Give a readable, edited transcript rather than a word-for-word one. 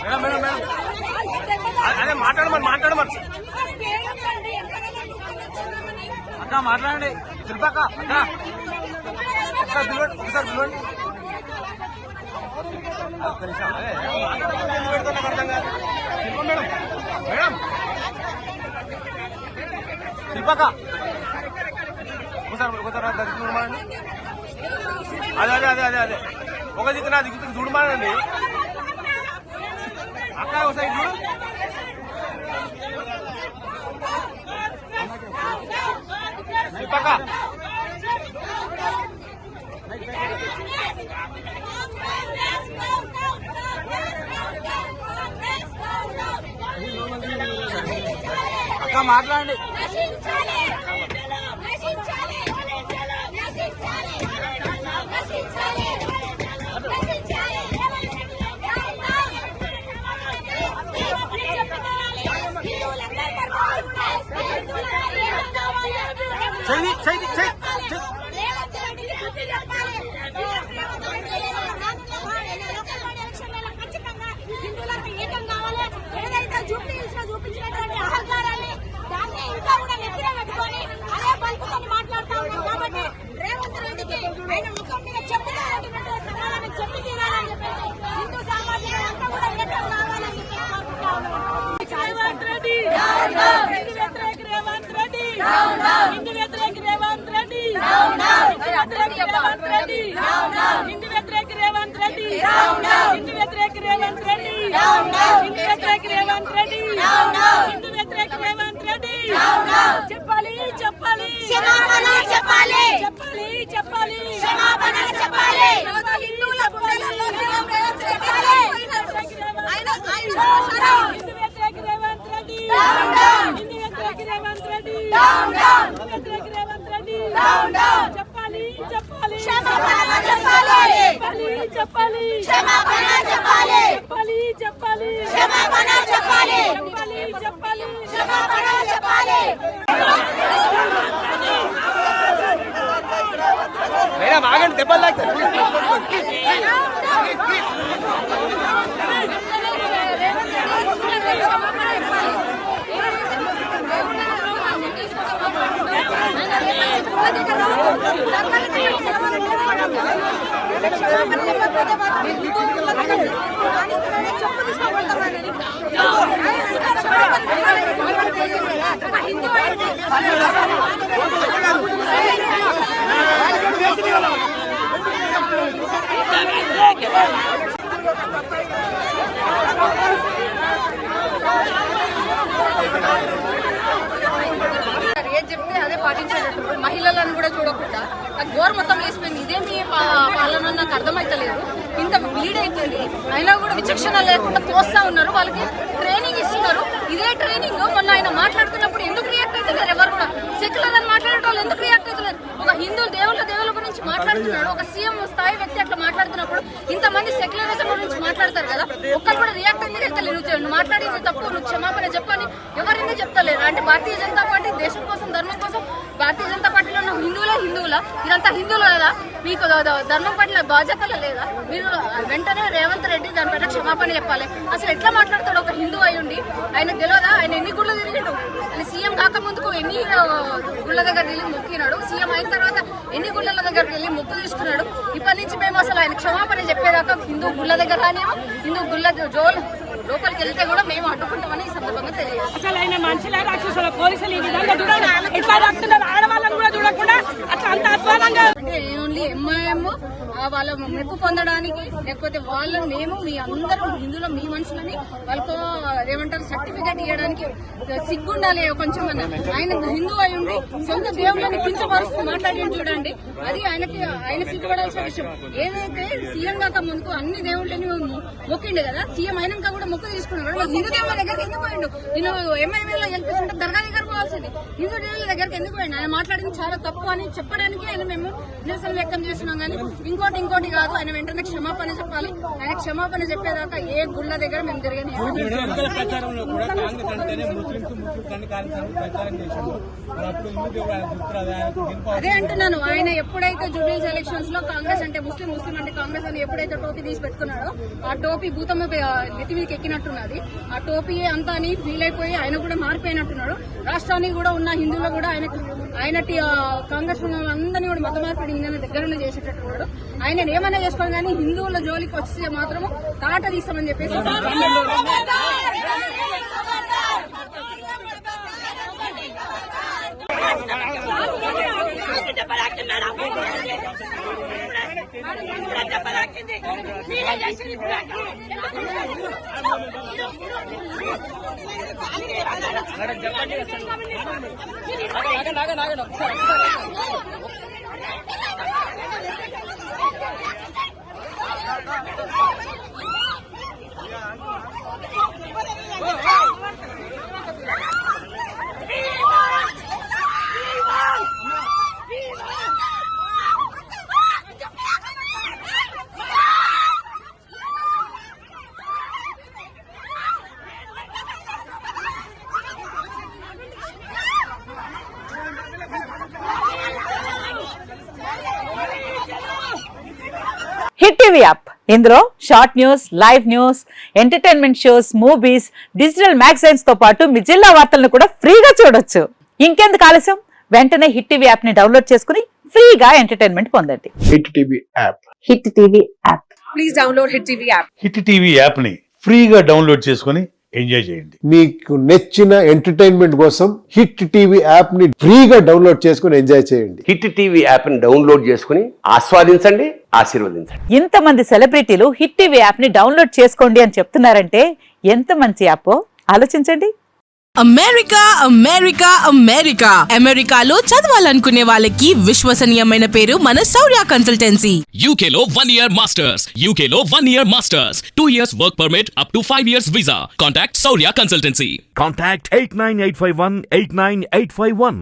Madam madam madam అదే మాట్లాడమని అక్క మాట్లాడండి శిల్పక్క అక్క ఒకసారి పిలవండి ఒక్క నిమిషం అర్థం కాదు శిల్ప మేడం మేడం శిల్పక్క ఒకసారి దగ్గర చూడమానండి అదే ఒక దిక్కు నా దిక్కు చూడమానండి అక్క ఒకసారి చూడు శిల్పక్క అక్క మాట్లాడండి చూపించినటువంటి అహంకారాన్ని దాన్ని ఇంకా కూడా నెత్తిన పెట్టుకొని అదే పలుకుని మాట్లాడుతూ ఉన్నాం కాబట్టి రేవంత్ రెడ్డికి ఆయన ముఖం మీద చెప్పుకోవాలంటే సమాధానం చెప్పి తీరాలని చెప్పేసి హిందూ సామాజిక అంతా కూడా ఏకం కావాలని చెప్పేసి కోరుకుంటా ఉన్నాం. హిందూ వ్యతిరేక రేవంత్ రెడ్డి, హిందూ వ్యతిరేక రేవంత్ రెడ్డి, హిందూ వ్యతిరేక రేవంత్ రెడ్డి, హిందూ వ్యతిరేక రేవంత్ రెడ్డి, హిందూ వ్యతిరేక రేవంత్ రెడ్డి, హిందూ వ్యతిరేక రేవంత్ రెడ్డి, చెప్పాలి క్షమాపణ చెప్పాలి క్షమాపణ చెప్పాలి. హిందువుల గుండెలలో రేవంత్ చెప్పాలి. హిందూ వ్యతిరేక రేవంత్ రెడ్డి, హిందూ వ్యతిరేక రేవంత్ రెడ్డి, హిందూ వ్యతిరేక రేవంత్ రెడ్డి, చెప్పాలి క్షమాపణ చెప్పాలి క్షమాపణ చెప్పాలి క్షమాపణ చెప్పాలి క్షమాపణ చెప్పాలి. మేడం ఆగండి దెబ్బలు తాకుతాయి. ఏది చెప్తే అదే పాటించేటట్టు మహిళలను కూడా చూడకుండా నాకు గోరు మొత్తం వేసిపోయింది. ఇదే మీ పాలన నాకు అర్థమైతలేదు. ఇంత బ్లీడ్ అవుతుంది అయినా కూడా విచక్షణ లేకుండా తోస్తా ఉన్నారు. వాళ్ళకి ట్రైనింగ్ ఇస్తున్నారు. ఇదే ట్రైనింగ్ మొన్న ఆయన మాట్లాడుతున్నప్పుడు ఎందుకు రియాక్ట్ అవుతున్నారు? ఎవరు కూడా సెక్యులర్ అని మాట్లాడే వాళ్ళు ఎందుకు రియాక్ట్ అవుతున్నారు? ఒక హిందూ దేవుళ్ళ గురించి మాట్లాడుతున్నాడు. ఒక సీఎం స్థాయి వ్యక్తి అట్లా మాట్లాడుతున్నప్పుడు ఇంతమంది సెక్యులరిజం గురించి మాట్లాడతారు కదా, ఒక్కరు కూడా రియాక్ట్ ఎందుకు అయితే నువ్వు మాట్లాడింది తప్పు, నువ్వు క్షమాపణ చెప్పని ఎవరైనా చెప్తలేరు. అంటే భారతీయ జనతా పార్టీ దేశం కోసం ధర్మం కోసం భారతీయ జనతా పార్టీలో ఉన్న హిందువులా ఇదంతా హిందువులు కదా, మీకు ధర్మం పట్ల బాధ్యతలు లేదా? మీరు వెంటనే రేవంత్ రెడ్డి దానిపైన క్షమాపణ చెప్పాలి. అసలు ఎట్లా మాట్లాడతాడు ఒక హిందూ అయి ఉండి? ఆయనకు తెలియదా ఆయన ఎన్ని గుళ్ళు తిరిగిండు? ఆయన సీఎం కాక ముందుకు ఎన్ని గుళ్ళ దగ్గర వెళ్ళి మొక్కినాడు, సీఎం అయిన తర్వాత ఎన్ని గుళ్ళ దగ్గరికి వెళ్ళి మొక్కు తీసుకున్నాడు. ఇప్పటి నుంచి మేము అసలు ఆయన క్షమాపణ చెప్పేదాకా హిందూ గుళ్ళ దగ్గర రానేమో, హిందూ గుళ్ళ జోలు లోపలికి వెళ్తే కూడా మేము అడ్డుకుంటామని ఈ సందర్భంగా తెలియదు. అసలు ఆయన మనుషుల రాక్షసుల పోలీసులు ఈ విధంగా చూడాలి, ఎట్లా రాస్తున్నారు ఆడవాళ్ళని కూడా చూడకుండా అట్లా అంత అధ్వానంగా. అంటే ఓన్లీ ఎంఐఎం వాళ్ళ మెప్పు పొందడానికి, లేకపోతే వాళ్ళని మేము మీ అందరూ హిందువులో మీ మనుషులని వాళ్ళకు ఏమంటారు సర్టిఫికేట్ ఇవ్వడానికి సిగ్గుండాలి కొంచెం అన్న. ఆయన హిందూ అయి ఉండి సొంత దేవుళ్ళని కించపరుస్తూ మాట్లాడి చూడండి, అది ఆయన సిగ్గుపడాల్సిన విషయం. ఏదైతే సీఎం కాక ముందుకు అన్ని దేవుళ్ళని మొక్కిండు కదా, సీఎం అయినాక కూడా మొక్కు తీసుకున్నాడు. హిందూ దేవుళ్ళ దగ్గరికి ఎందుకు పోయిండు? నేను ఎంఐఎంలో గెలిపిస్తుంటే దర్గా దగ్గర పోవాల్సింది, హిందూ దేవుళ్ళ దగ్గరికి ఎందుకు పోయిండు? ఆయన మాట్లాడింది చాలా తప్పు అని చెప్పడానికి ఆయన మేము నిరసన వ్యక్తం చేస్తున్నాం. కానీ ఇంకోటి కాదు, ఆయన వెంటనే క్షమాపణ చెప్పాలి. ఆయన క్షమాపణ చెప్పేదాకా ఏ గుళ్ళ దగ్గర మేము తిరగని. అదే అంటున్నాను, ఆయన ఎప్పుడైతే జూబ్లీహిల్స్ ఎలక్షన్స్ లో కాంగ్రెస్ అంటే ముస్లిం అంటే కాంగ్రెస్ అని ఎప్పుడైతే టోపీ తీసి పెట్టుకున్నాడో ఆ టోపీ భూతమ్మ నెత్తి మీదకి ఎక్కినట్టున్నది. ఆ టోపీ అంతా అని ఫీల్ అయిపోయి ఆయన కూడా మారిపోయినట్టున్నాడు. రాష్ట్రానికి కూడా ఉన్న హిందువులు కూడా ఆయన కాంగ్రెస్ అందరినీ కూడా మత మార్పిడి ఈయన దగ్గరనే చేసేటట్టున్నాడు. ఆయన ఏమైనా చేసుకోవాలి కానీ హిందువుల జోలికి వస్తే మాత్రము తాట తీస్తామని చెప్పేసి హిట్ టీవీ యాప్ ఇందులో short news, live news, entertainment shows, movies, digital magazines తో పాటు మీ జిల్లా వార్తలను కూడా ఫ్రీగా చూడొచ్చు. ఇంకెందుకు ఆలస్యం, వెంటనే హిట్ టీవీ యాప్ ని డౌన్లోడ్ చేసుకుని ఫ్రీగా ఎంటర్టైన్మెంట్ పొందండి. Hit TV app. Hit TV app. Please download hit TV app. Hit TV app ని ఫ్రీగా డౌన్లోడ్ చేసుకుని ఎంజాయ్ చేయండి. మీకు నచ్చిన ఎంటర్టైన్మెంట్ కోసం హిట్ టీవీ యాప్ ని ఫ్రీగా డౌన్లోడ్ చేసుకుని ఎంజాయ్ చేయండి. హిట్ టీవీ యాప్ ని డౌన్లోడ్ చేసుకుని ఆస్వాదించండి, ఆశీర్వదించండి. ఇంతమంది సెలబ్రిటీలు హిట్ టీవీ యాప్ ని డౌన్లోడ్ చేసుకోండి అని చెప్తున్నారంటే ఎంత మంచి యాప్ ఆలోచించండి. అమెరికా అమెరికా అమెరికా అమెరికాలో చదవాలనుకునే వాళ్ళకి విశ్వసనీయమైన పేరు మన శౌర్య కన్సల్టెన్సీ. UK లో 1 year masters, UK లో 1 year masters, 2 years work permit up to 5 years visa. Contact Saurya Consultancy. Contact 89851 89851.